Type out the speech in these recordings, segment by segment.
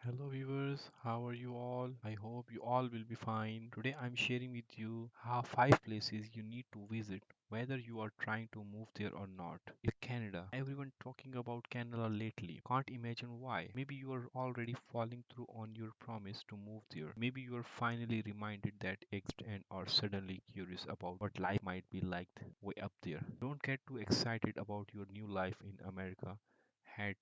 Hello viewers, how are you all? I hope you all will be fine. Today I'm sharing with you how 5 places you need to visit whether you are trying to move there or not. It's Canada. Everyone talking about Canada lately. Can't imagine why. Maybe you are already following through on your promise to move there. Maybe you are finally reminded that exist and are suddenly curious about what life might be like way up there. Don't get too excited about your new life in America. Had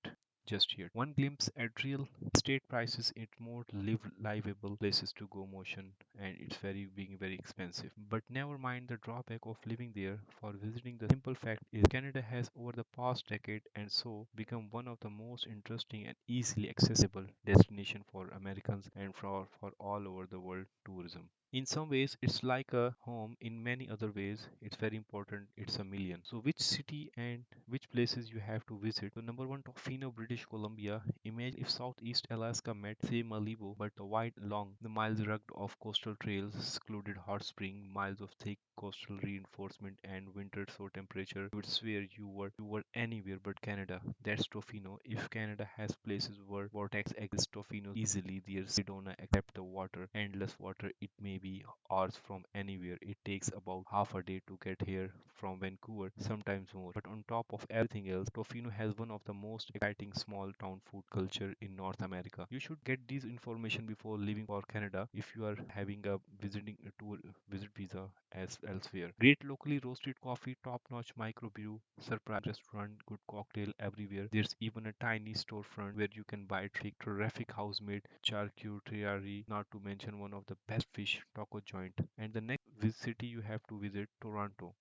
just yet. One glimpse at real estate prices, it more livable places to go motion, and it's very being very expensive. But never mind the drawback of living there. For visiting, the simple fact is Canada has over the past decade and so become one of the most interesting and easily accessible destination for Americans and for all over the world tourism. In some ways, it's like a home. In many other ways, it's very important. It's a million. So, which city and which places you have to visit? So, number one, Tofino, British Columbia. Imagine if Southeast Alaska met, say, Malibu, but the wide, long, the miles rugged of coastal trails, secluded hot spring, miles of thick coastal reinforcement, and winter so temperature. You would swear you were anywhere but Canada. That's Tofino. If Canada has places where vortex exists, Tofino easily. There's Sedona, except the water, endless water. It may be hours from anywhere. It takes about half a day to get here from Vancouver, sometimes more. But on top of everything else, Tofino has one of the most exciting small town food culture in North America. You should get this information before leaving for Canada if you are having a visiting a tour visit visa as elsewhere. Great locally roasted coffee, top-notch microbrew, surprise restaurant, good cocktail everywhere. There's even a tiny storefront where you can buy terrific house-made charcuterie, not to mention one of the best fish taco joint. And the next city you have to visit, Toronto.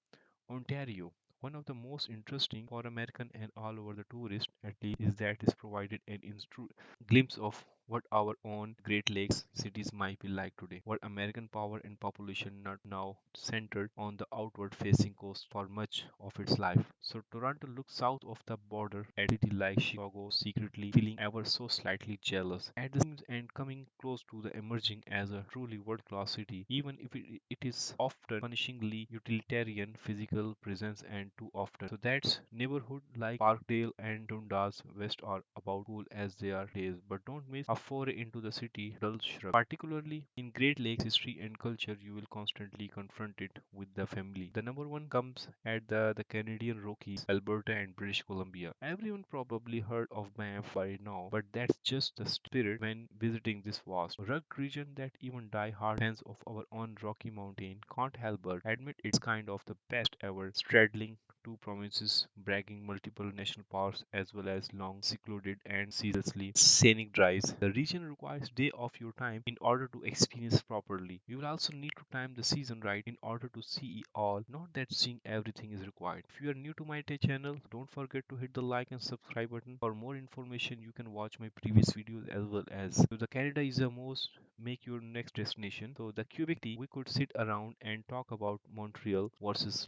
Ontario, one of the most interesting for American and all over the tourist at least is that is provided an glimpse of what our own Great Lakes cities might be like today. What American power and population not now centered on the outward facing coast for much of its life. So Toronto looks south of the border at a city like Chicago, secretly feeling ever so slightly jealous at the seams and coming close to the emerging as a truly world-class city, even if it is often punishingly utilitarian physical presence and too often. So that's neighborhood like Parkdale and Dundas West are about cool as they are days, but don't miss a foray into the city dull shrub. Particularly in Great Lakes history and culture, you will constantly confront it with the family. The number one comes at the Canadian Rockies, Alberta and British Columbia. Everyone probably heard of Banff by now, but that's just the spirit when visiting this vast, rugged region that even die-hard fans of our own Rocky Mountain can't help but admit it's kind of the best ever, straddling two provinces, bragging multiple national parks as well as long, secluded and seriously scenic drives. The region requires day of your time in order to experience properly. You will also need to time the season right in order to see it all. Not that seeing everything is required. If you are new to my channel, don't forget to hit the like and subscribe button. For more information, you can watch my previous videos as well as. So the Canada is the most make your next destination. So the Quebec City, we could sit around and talk about Montreal versus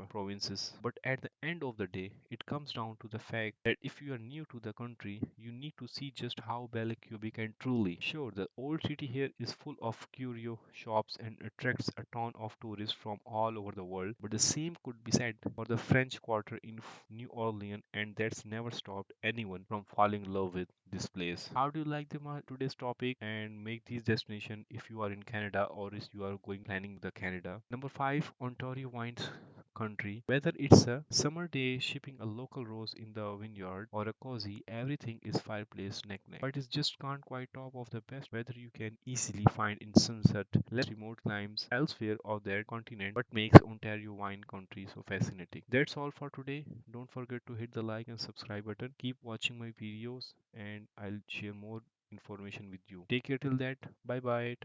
provinces. But at the end of the day, it comes down to the fact that if you are new to the country, you need to see just how Belle Quebec and truly. Sure, the old city here is full of curio shops and attracts a ton of tourists from all over the world. But the same could be said for the French Quarter in New Orleans, and that's never stopped anyone from falling in love with this place. How do you like today's topic and make this destination if you are in Canada or if you are going planning the Canada? Number five, Ontario wines country. Whether it's a summer day shipping a local rose in the vineyard or a cozy, everything is fireplace neck. But it just can't quite top of the best weather you can easily find in sunset, less remote climes elsewhere of their continent, but makes Ontario wine country so fascinating. That's all for today. Don't forget to hit the like and subscribe button. Keep watching my videos and I'll share more information with you. Take care till that. Bye bye.